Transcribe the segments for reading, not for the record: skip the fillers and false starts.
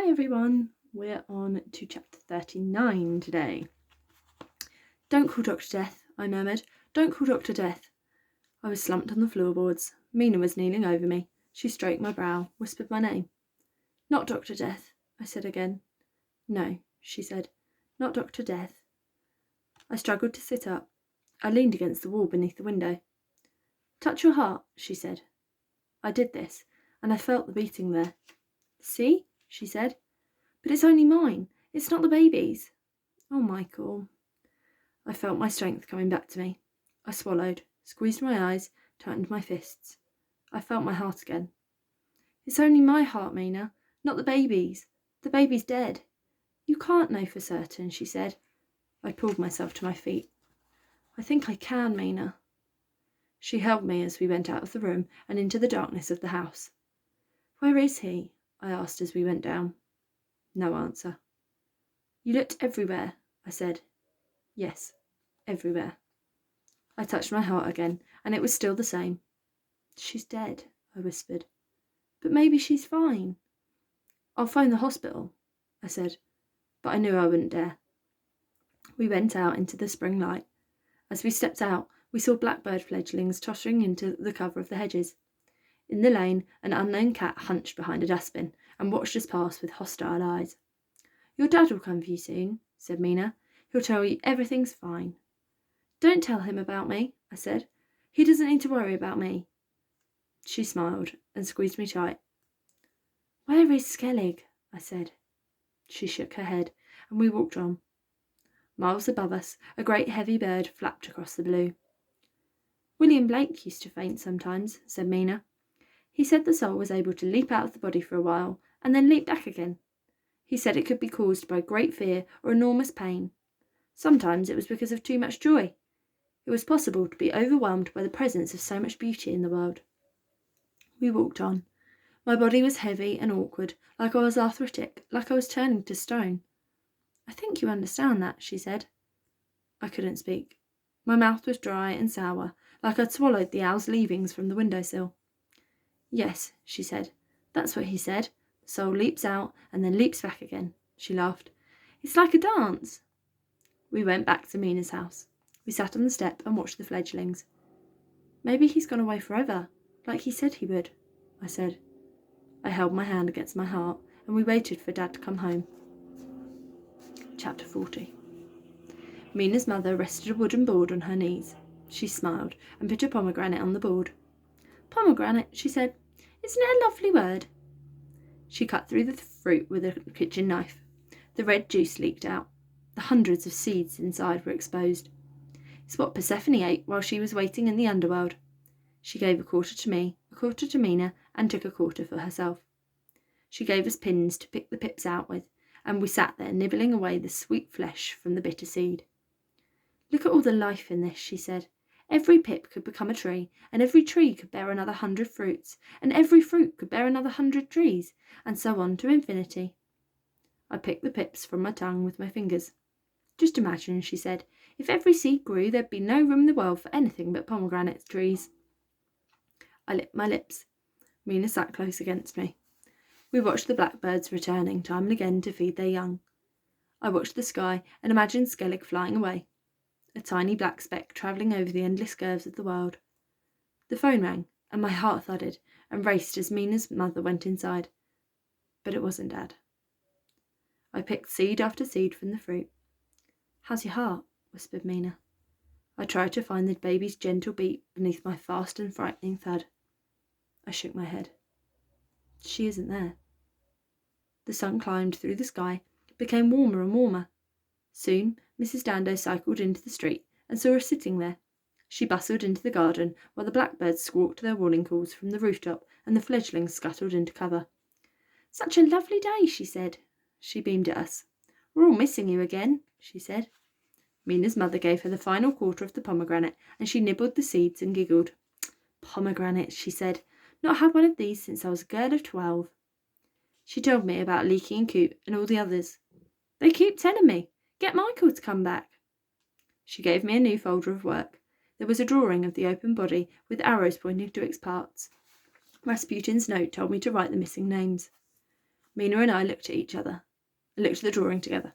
Hi everyone, we're on to chapter 39 today. Don't call Dr. Death, I murmured. Don't call Dr. Death. I was slumped on the floorboards. Mina was kneeling over me. She stroked my brow, whispered my name. Not Dr. Death, I said again. No, she said. Not Dr. Death. I struggled to sit up. I leaned against the wall beneath the window. Touch your heart, she said. I did this, and I felt the beating there. See? She said. But it's only mine. It's not the baby's. Oh, Michael. I felt my strength coming back to me. I swallowed, squeezed my eyes, tightened my fists. I felt my heart again. It's only my heart, Mina, not the baby's. The baby's dead. You can't know for certain, she said. I pulled myself to my feet. I think I can, Mina. She held me as we went out of the room and into the darkness of the house. Where is he? I asked as we went down. No answer. You looked everywhere, I said. Yes, everywhere. I touched my heart again, and it was still the same. She's dead, I whispered. But maybe she's fine. I'll phone the hospital, I said, but I knew I wouldn't dare. We went out into the spring light. As we stepped out, we saw blackbird fledglings tottering into the cover of the hedges. In the lane, an unknown cat hunched behind a dustbin and watched us pass with hostile eyes. Your dad will come for you soon, said Mina. He'll tell you everything's fine. Don't tell him about me, I said. He doesn't need to worry about me. She smiled and squeezed me tight. Where is Skellig? I said. She shook her head, and we walked on. Miles above us, a great heavy bird flapped across the blue. William Blake used to faint sometimes, said Mina. He said the soul was able to leap out of the body for a while, and then leap back again. He said it could be caused by great fear or enormous pain. Sometimes it was because of too much joy. It was possible to be overwhelmed by the presence of so much beauty in the world. We walked on. My body was heavy and awkward, like I was arthritic, like I was turning to stone. I think you understand that, she said. I couldn't speak. My mouth was dry and sour, like I'd swallowed the owl's leavings from the windowsill. Yes, she said. That's what he said. The soul leaps out and then leaps back again. She laughed. It's like a dance. We went back to Mina's house. We sat on the step and watched the fledglings. Maybe he's gone away forever, like he said he would, I said. I held my hand against my heart, and we waited for Dad to come home. Chapter 40. Mina's mother rested a wooden board on her knees. She smiled and put a pomegranate on the board. Pomegranate, she said. Isn't it a lovely word? She cut through the fruit with a kitchen knife. The red juice leaked out. The hundreds of seeds inside were exposed. It's what Persephone ate while she was waiting in the underworld. She gave a quarter to me, a quarter to Mina, and took a quarter for herself. She gave us pins to pick the pips out with, and we sat there nibbling away the sweet flesh from the bitter seed. Look at all the life in this, she said. Every pip could become a tree, and every tree could bear another 100 fruits, and every fruit could bear another 100 trees, and so on to infinity. I picked the pips from my tongue with my fingers. Just imagine, she said, if every seed grew, there'd be no room in the world for anything but pomegranate trees. I licked my lips. Mina sat close against me. We watched the blackbirds returning time and again to feed their young. I watched the sky and imagined Skellig flying away, a tiny black speck travelling over the endless curves of the world. The phone rang, and my heart thudded and raced as Mina's mother went inside. But it wasn't Dad. I picked seed after seed from the fruit. How's your heart? Whispered Mina. I tried to find the baby's gentle beat beneath my fast and frightening thud. I shook my head. She isn't there. The sun climbed through the sky, became warmer and warmer. Soon Mrs. Dando cycled into the street and saw us sitting there. She bustled into the garden while the blackbirds squawked their warning calls from the rooftop and the fledglings scuttled into cover. Such a lovely day, she said. She beamed at us. We're all missing you again, she said. Mina's mother gave her the final quarter of the pomegranate, and she nibbled the seeds and giggled. Pomegranates, she said. Not had one of these since I was a girl of 12. She told me about Leaky and Coot and all the others. They keep telling me, get Michael to come back. She gave me a new folder of work. There was a drawing of the open body with arrows pointing to its parts. Rasputin's note told me to write the missing names. Mina and I looked at each other. I looked at the drawing together.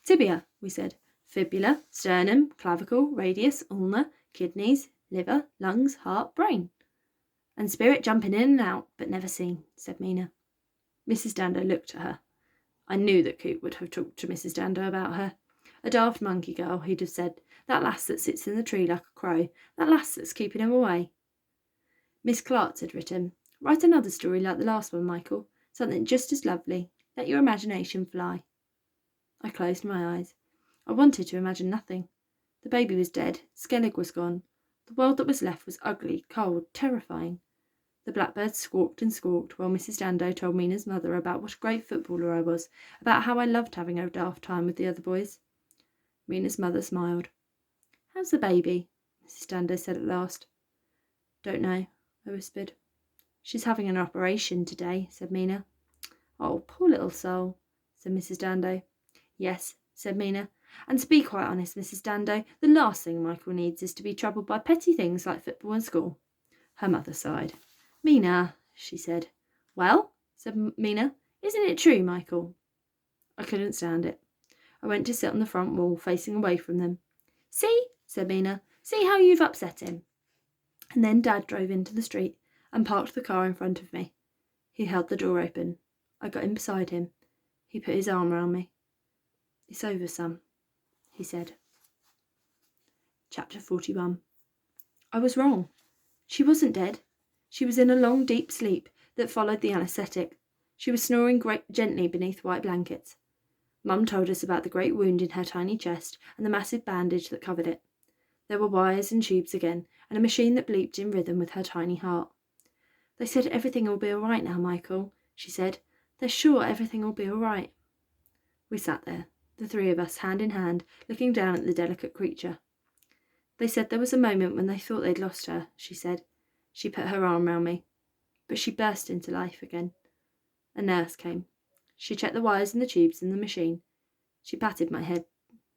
Tibia, we said. Fibula, sternum, clavicle, radius, ulna, kidneys, liver, lungs, heart, brain. And spirit jumping in and out, but never seen, said Mina. Mrs. Dando looked at her. I knew that Coop would have talked to Mrs. Dando about her. A daft monkey girl, he'd have said. That lass that sits in the tree like a crow. That lass that's keeping him away. Miss Clark had written, write another story like the last one, Michael. Something just as lovely. Let your imagination fly. I closed my eyes. I wanted to imagine nothing. The baby was dead. Skellig was gone. The world that was left was ugly, cold, terrifying. The blackbirds squawked and squawked while Mrs. Dando told Mina's mother about what a great footballer I was, about how I loved having a daft time with the other boys. Mina's mother smiled. How's the baby? Mrs. Dando said at last. Don't know, I whispered. She's having an operation today, said Mina. Oh, poor little soul, said Mrs. Dando. Yes, said Mina. And to be quite honest, Mrs. Dando, the last thing Michael needs is to be troubled by petty things like football and school. Her mother sighed. Mina, she said. Well, said Mina, isn't it true, Michael? I couldn't stand it. I went to sit on the front wall, facing away from them. See, said Mina, see how you've upset him. And then Dad drove into the street and parked the car in front of me. He held the door open. I got in beside him. He put his arm round me. It's over, son, he said. Chapter 41. I was wrong. She wasn't dead. She was in a long, deep sleep that followed the anaesthetic. She was snoring gently beneath white blankets. Mum told us about the great wound in her tiny chest and the massive bandage that covered it. There were wires and tubes again, and a machine that bleeped in rhythm with her tiny heart. They said everything will be all right now, Michael, she said. They're sure everything will be all right. We sat there, the three of us, hand in hand, looking down at the delicate creature. They said there was a moment when they thought they'd lost her, she said. She put her arm round me. But she burst into life again. A nurse came. She checked the wires and the tubes in the machine. She patted my head.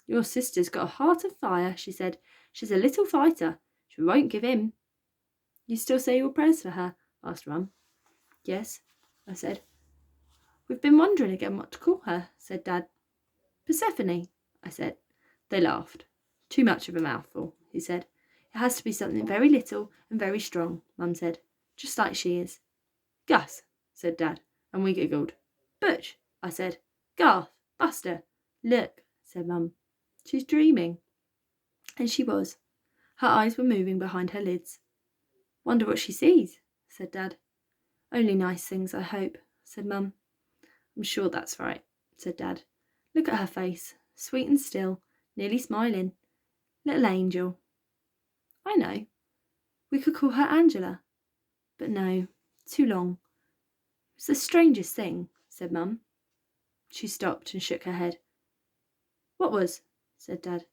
Your sister's got a heart of fire, she said. She's a little fighter. She won't give in. You still say your prayers for her? Asked Mum. Yes, I said. We've been wondering again what to call her, said Dad. Persephone, I said. They laughed. Too much of a mouthful, he said. It has to be something very little and very strong, Mum said. Just like she is. Gus, said Dad, and we giggled. Butch, I said. Garth, Buster. Look, said Mum. She's dreaming. And she was. Her eyes were moving behind her lids. Wonder what she sees, said Dad. Only nice things, I hope, said Mum. I'm sure that's right, said Dad. Look at her face, sweet and still, nearly smiling. Little angel. I know. We could call her Angela. But no, too long. It's the strangest thing, said Mum. She stopped and shook her head. What was? Said Dad.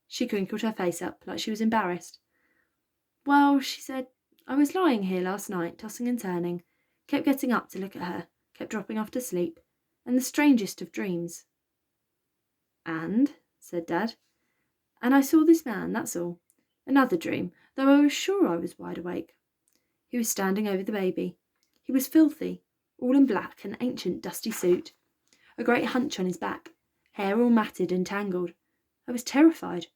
She crinkled her face up like she was embarrassed. Well, she said, I was lying here last night, tossing and turning, kept getting up to look at her, kept dropping off to sleep, and the strangest of dreams. And, said Dad, and I saw this man, that's all. Another dream, though I was sure I was wide awake. He was standing over the baby. He was filthy, all in black, an ancient dusty suit, a great hunch on his back, hair all matted and tangled. I was terrified.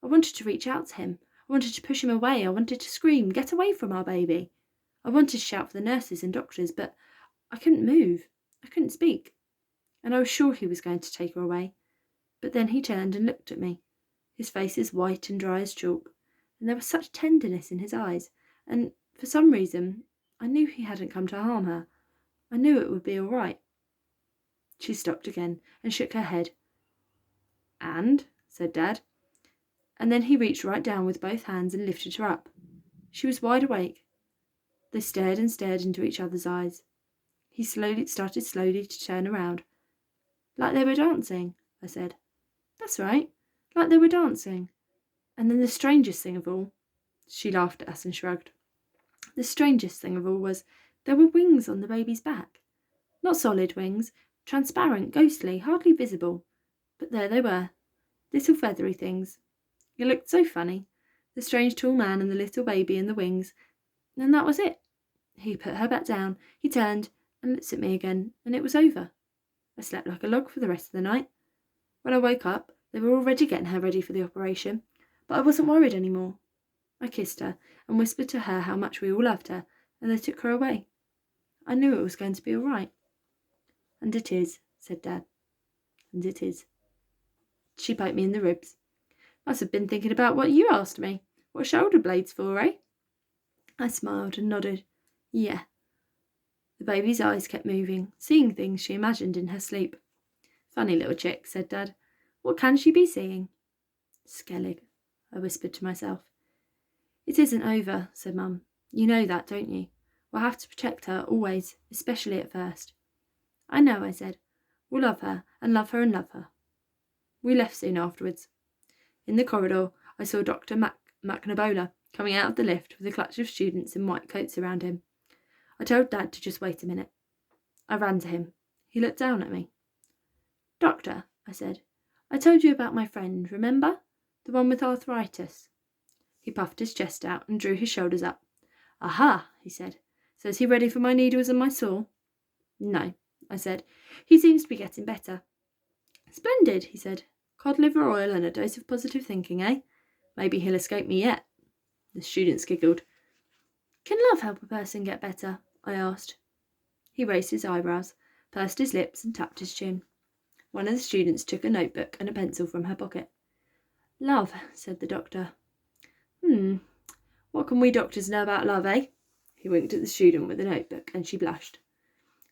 I wanted to reach out to him. I wanted to push him away. I wanted to scream, get away from our baby. I wanted to shout for the nurses and doctors, but I couldn't move. I couldn't speak. And I was sure he was going to take her away. But then he turned and looked at me. His face is white and dry as chalk, and there was such tenderness in his eyes, and for some reason I knew he hadn't come to harm her. I knew it would be all right. She stopped again and shook her head. And, said Dad, and then he reached right down with both hands and lifted her up. She was wide awake. They stared and stared into each other's eyes. He started slowly to turn around. Like they were dancing, I said. That's right, like they were dancing. And then the strangest thing of all, she laughed at us and shrugged. The strangest thing of all was there were wings on the baby's back. Not solid wings, transparent, ghostly, hardly visible. But there they were, little feathery things. It looked so funny, the strange tall man and the little baby and the wings. And that was it. He put her back down. He turned, and looked at me again, and it was over. I slept like a log for the rest of the night. When I woke up, they were already getting her ready for the operation, but I wasn't worried anymore. I kissed her and whispered to her how much we all loved her, and they took her away. I knew it was going to be all right. And it is, said Dad. And it is. She poked me in the ribs. Must have been thinking about what you asked me. What shoulder blades for, eh? I smiled and nodded. Yeah. The baby's eyes kept moving, seeing things she imagined in her sleep. Funny little chick, said Dad. What can she be seeing? Skellig, I whispered to myself. It isn't over, said Mum. You know that, don't you? We'll have to protect her, always, especially at first. I know, I said. We'll love her, and love her, and love her. We left soon afterwards. In the corridor, I saw Dr. McNabola coming out of the lift with a clutch of students in white coats around him. I told Dad to just wait a minute. I ran to him. He looked down at me. Doctor, I said, I told you about my friend, remember? The one with arthritis. He puffed his chest out and drew his shoulders up. Aha, he said. So is he ready for my needles and my saw? No, I said. He seems to be getting better. Splendid, he said. Cod liver oil and a dose of positive thinking, eh? Maybe he'll escape me yet. The students giggled. Can love help a person get better? I asked. He raised his eyebrows, pursed his lips and tapped his chin. One of the students took a notebook and a pencil from her pocket. Love, said the doctor. What can we doctors know about love, eh? He winked at the student with the notebook, and she blushed.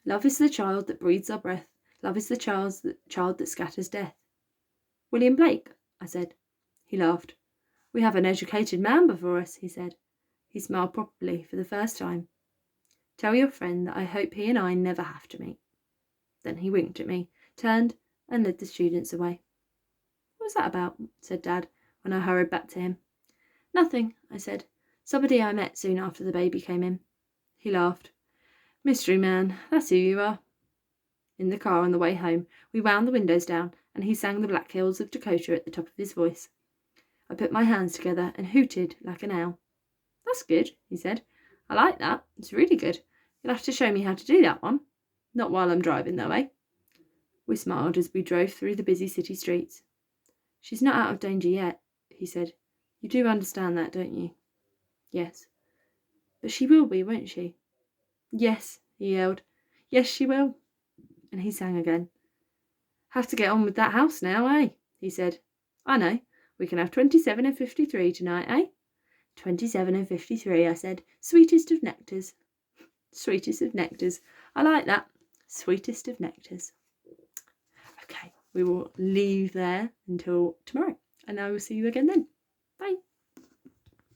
Love is the child that breathes our breath. Love is the child that scatters death. William Blake, I said. He laughed. We have an educated man before us, he said. He smiled properly for the first time. Tell your friend that I hope he and I never have to meet. Then he winked at me, turned, and led the students away. What was that about? Said Dad, when I hurried back to him. Nothing, I said. Somebody I met soon after the baby came in. He laughed. Mystery man, that's who you are. In the car on the way home, we wound the windows down, and he sang the Black Hills of Dakota at the top of his voice. I put my hands together and hooted like an owl. That's good, he said. I like that. It's really good. You'll have to show me how to do that one. Not while I'm driving, though, eh? We smiled as we drove through the busy city streets. She's not out of danger yet, he said. You do understand that, don't you? Yes. But she will be, won't she? Yes, he yelled. Yes, she will. And he sang again. Have to get on with that house now, eh? He said. I know. We can have 27 and 53 tonight, eh? 27 and 53, I said. Sweetest of nectars. Sweetest of nectars. I like that. Sweetest of nectars. Okay, we will leave there until tomorrow, and I will see you again then. Bye.